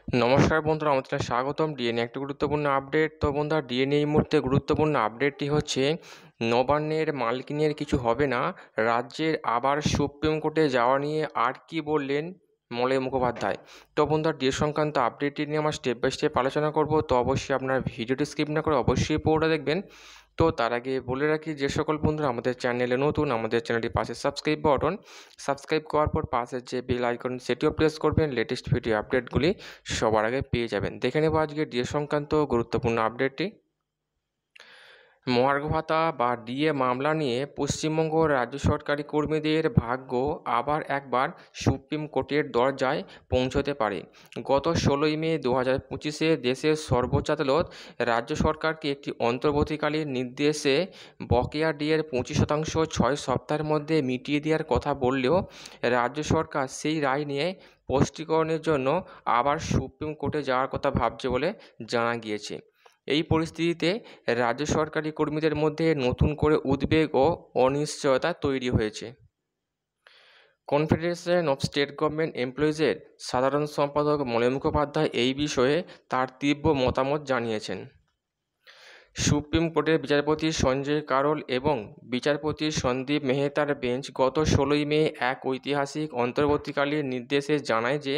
নমস্কার বন্ধুরা, আমাদের স্বাগতম ডিএনএ একটি গুরুত্বপূর্ণ আপডেট। তো বন্ধুরা, ডিএনএ এই মুহূর্তে গুরুত্বপূর্ণ আপডেটটি হচ্ছে নবান্নের মালকিনের কিছু হবে না, রাজ্যের আবার সুপ্রিম কোর্টে যাওয়া নিয়ে আর কি বললেন মলয় মুখোপাধ্যায়। তো বন্ধুরা, ডিএ সংক্রান্ত আপডেটটি নিয়ে আমরা স্টেপ বাই স্টেপ আলোচনা করব। তো অবশ্যই আপনার ভিডিওটি স্কিপ না করে অবশ্যই পুরোটা দেখবেন। তো তার আগে বলে রাখি, যে সকল বন্ধুরা আমাদের চ্যানেলে নতুন, আমাদের চ্যানেলটি পাশে সাবস্ক্রাইব বাটন, সাবস্ক্রাইব করার পর পাশে যে বেল আইকন সেটিও প্রেস করবেন, লেটেস্ট ভিডিও আপডেটগুলি সবার আগে পেয়ে যাবেন। দেখে নেব আজকে ডিএ সংক্রান্ত গুরুত্বপূর্ণ আপডেটটি। মহার্ঘ ভাতা বা ডিএ মামলা নিয়ে পশ্চিমবঙ্গ রাজ্য সরকারি কর্মীদের ভাগ্য আবার একবার সুপ্রিম কোর্টের দরজায় পৌঁছতে পারে। গত 16ই মে 2025 দেশের সর্বোচ্চ আদালত রাজ্য সরকারকে একটি অন্তর্বর্তীকালীন নির্দেশে বকেয়া ডিএর 25% 6 সপ্তাহের মধ্যে মিটিয়ে দেওয়ার কথা বললেও রাজ্য সরকার সেই রায় নিয়ে স্পষ্টীকরণের জন্য আবার সুপ্রিম কোর্টে যাওয়ার কথা ভাবছে বলে জানা গিয়েছে। এই পরিস্থিতিতে রাজ্য সরকারি কর্মীদের মধ্যে নতুন করে উদ্বেগ ও অনিশ্চয়তা তৈরি হয়েছে। কনফেডারেশন অফ স্টেট গভর্নমেন্ট এমপ্লয়িজের সাধারণ সম্পাদক মলয় মুখোপাধ্যায় এই বিষয়ে তার তীব্র মতামত জানিয়েছেন। সুপ্রিম কোর্টের বিচারপতি সঞ্জয় কারোল এবং বিচারপতি সন্দীপ মেহতার বেঞ্চ গত 16ই মে এক ঐতিহাসিক অন্তর্বর্তীকালীন নির্দেশে জানায় যে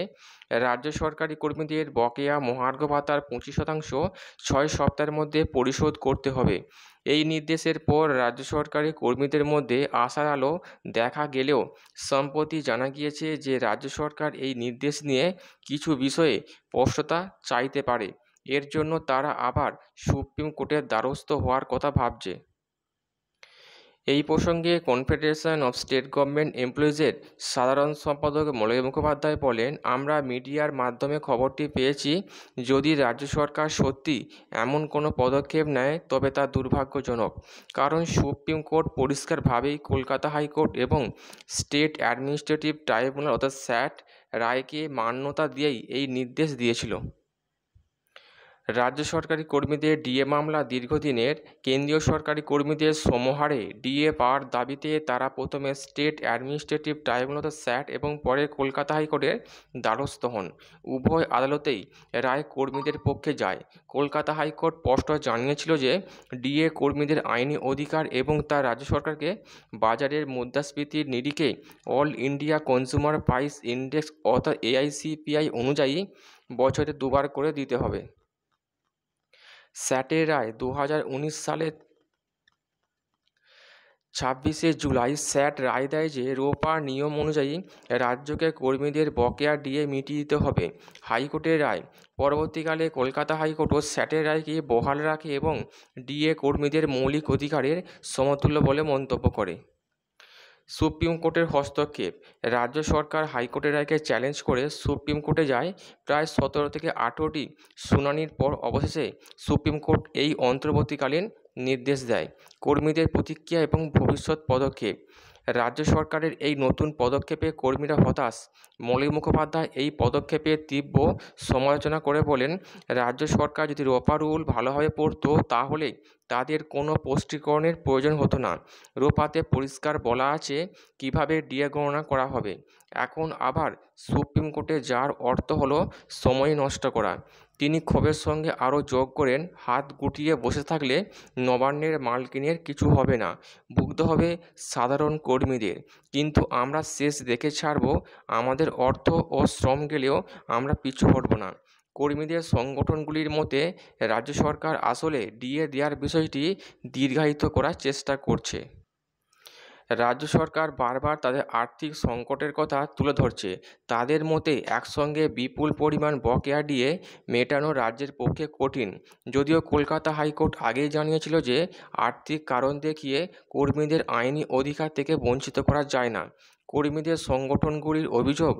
রাজ্য সরকারি কর্মীদের বকেয়া মহার্ঘ ভাতার 25% 6 সপ্তাহের মধ্যে পরিশোধ করতে হবে। এই নির্দেশের পর রাজ্য সরকারি কর্মীদের মধ্যে আশার আলো দেখা গেলেও সম্প্রতি জানা গিয়েছে যে রাজ্য সরকার এই নির্দেশ নিয়ে কিছু বিষয়ে স্পষ্টতা চাইতে পারে। এর জন্য তারা আবার সুপ্রিম কোর্টের দ্বারস্থ হওয়ার কথা ভাবছে। এই প্রসঙ্গে কনফেডারেশন অফ স্টেট গভর্নমেন্ট এমপ্লয়িজের সাধারণ সম্পাদক মলয় মুখোপাধ্যায় বলেন, আমরা মিডিয়ার মাধ্যমে খবরটি পেয়েছি। যদি রাজ্য সরকার সত্যি এমন কোনো পদক্ষেপ নেয় তবে তা দুর্ভাগ্যজনক, কারণ সুপ্রিম কোর্ট পরিষ্কারভাবেই কলকাতা হাইকোর্ট এবং স্টেট অ্যাডমিনিস্ট্রেটিভ ট্রাইব্যুনাল অর্থাৎ স্যাট রায়কে মান্যতা দিয়েই এই নির্দেশ দিয়েছিল। রাজ্য সরকারি কর্মীদের ডিএ মামলা দীর্ঘদিনের। কেন্দ্রীয় সরকারি কর্মীদের সমহারে ডিএ পাওয়ার দাবিতে তারা প্রথমে স্টেট অ্যাডমিনিস্ট্রেটিভ ট্রাইব্যুনাল স্যাট এবং পরে কলকাতা হাইকোর্টের দ্বারস্থ হন। উভয় আদালতেই রায় কর্মীদের পক্ষে যায়। কলকাতা হাইকোর্ট স্পষ্ট জানিয়েছিল যে ডিএ কর্মীদের আইনি অধিকার এবং তা রাজ্য সরকারকে বাজারের মুদ্রাস্ফীতির নিরিখে all India consumer price index অর্থাৎ AICPI অনুযায়ী বছরে 2বার করে দিতে হবে। স্যাটের রায় 2019 সালের 26শে জুলাই স্যাট রায় দেয় যে রোপার নিয়ম অনুযায়ী রাজ্যকে কর্মীদের বকেয়া ডিএ মিটিয়ে দিতে হবে। হাইকোর্টের রায় পরবর্তীকালে কলকাতা হাইকোর্টও স্যাটের রায়কে বহাল রাখে এবং ডিএ কর্মীদের মৌলিক অধিকারের সমতুল্য বলে মন্তব্য করে। সুপ্রিম কোর্টের হস্তক্ষেপ। রাজ্য সরকার হাইকোর্টের রায়কে চ্যালেঞ্জ করে সুপ্রিম কোর্টে যায়। প্রায় 17 থেকে 18টি শুনানির পর অবশেষে সুপ্রিম কোর্ট এই অন্তর্বর্তীকালীন নির্দেশ দেয়। কর্মীদের প্রতিক্রিয়া এবং ভবিষ্যৎ পদক্ষেপ। রাজ্য সরকারের এই নতুন পদক্ষেপে কর্মীরা হতাশ। মলয় মুখোপাধ্যায় এই পদক্ষেপের তীব্র সমালোচনা করে বলেন, রাজ্য সরকার যদি রোপা রুল ভালোভাবে পড়তো তাহলে তাদের কোনো স্পষ্টীকরণের প্রয়োজন হতো না। রোপাতে পরিষ্কার বলা আছে কিভাবে ডিএ গণনা করা হবে। এখন আবার সুপ্রিম কোর্টে যাওয়ার অর্থ হলো সময় নষ্ট করা। তিনি ক্ষোভের সঙ্গে আরও যোগ করেন, হাত গুটিয়ে বসে থাকলে নবান্নের মালকিনের কিছু হবে না, ভুগতে হবে সাধারণ কর্মীদের। কিন্তু আমরা শেষ দেখে ছাড়ব, আমাদের অর্থ ও শ্রম গেলেও আমরা পিছু হটব না। কর্মীদের সংগঠনগুলির মতে রাজ্য সরকার আসলে ডিএ দেওয়ার বিষয়টি দীর্ঘায়িত করার চেষ্টা করছে। রাজ্য সরকার বারবার তাদের আর্থিক সংকটের কথা তুলে ধরছে। তাদের মতে একসঙ্গে বিপুল পরিমাণ বকেয়া ডিএ মেটানো রাজ্যের পক্ষে কঠিন। যদিও কলকাতা হাইকোর্ট আগেই জানিয়েছিল যে আর্থিক কারণ দেখিয়ে কর্মীদের আইনি অধিকার থেকে বঞ্চিত করা যায় না। কর্মীদের সংগঠনগুলির অভিযোগ,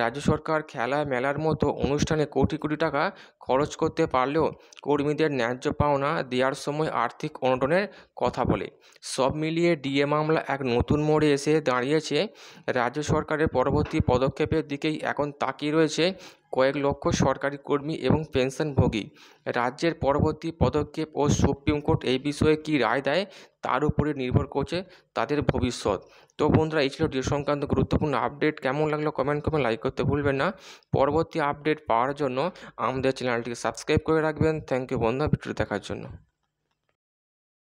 রাজ্য সরকার খেলা মেলার মতো অনুষ্ঠানে কোটি কোটি টাকা খরচ করতে পারলেও কর্মীদের ন্যায্য পাওনা দেওয়ার সময় আর্থিক অনটনের কথা বলে। সব মিলিয়ে ডিএ মামলা এক নতুন মোড়ে এসে দাঁড়িয়েছে। রাজ্য সরকারের পরবর্তী পদক্ষেপের দিকেই এখন তাকিয়ে রয়েছে কয়েক লক্ষ সরকারি কর্মী এবং পেনশনভোগী। রাজ্যের পরবর্তী পদক্ষেপ ও সুপ্রিম কোর্ট এই বিষয়ে কী রায় দেয় তার উপরে নির্ভর করছে তাদের ভবিষ্যৎ। তো বন্ধুরা, এই ছিল ডিএ সংক্রান্ত গুরুত্বপূর্ণ আপডেট। কেমন লাগলো কমেন্ট করবেন, লাইক করতে ভুলবেন না। পরবর্তী আপডেট পাওয়ার জন্য আমাদের চ্যানেলটিকে সাবস্ক্রাইব করে রাখবেন। থ্যাংক ইউ বন্ধুরা ভিডিওটি দেখার জন্য।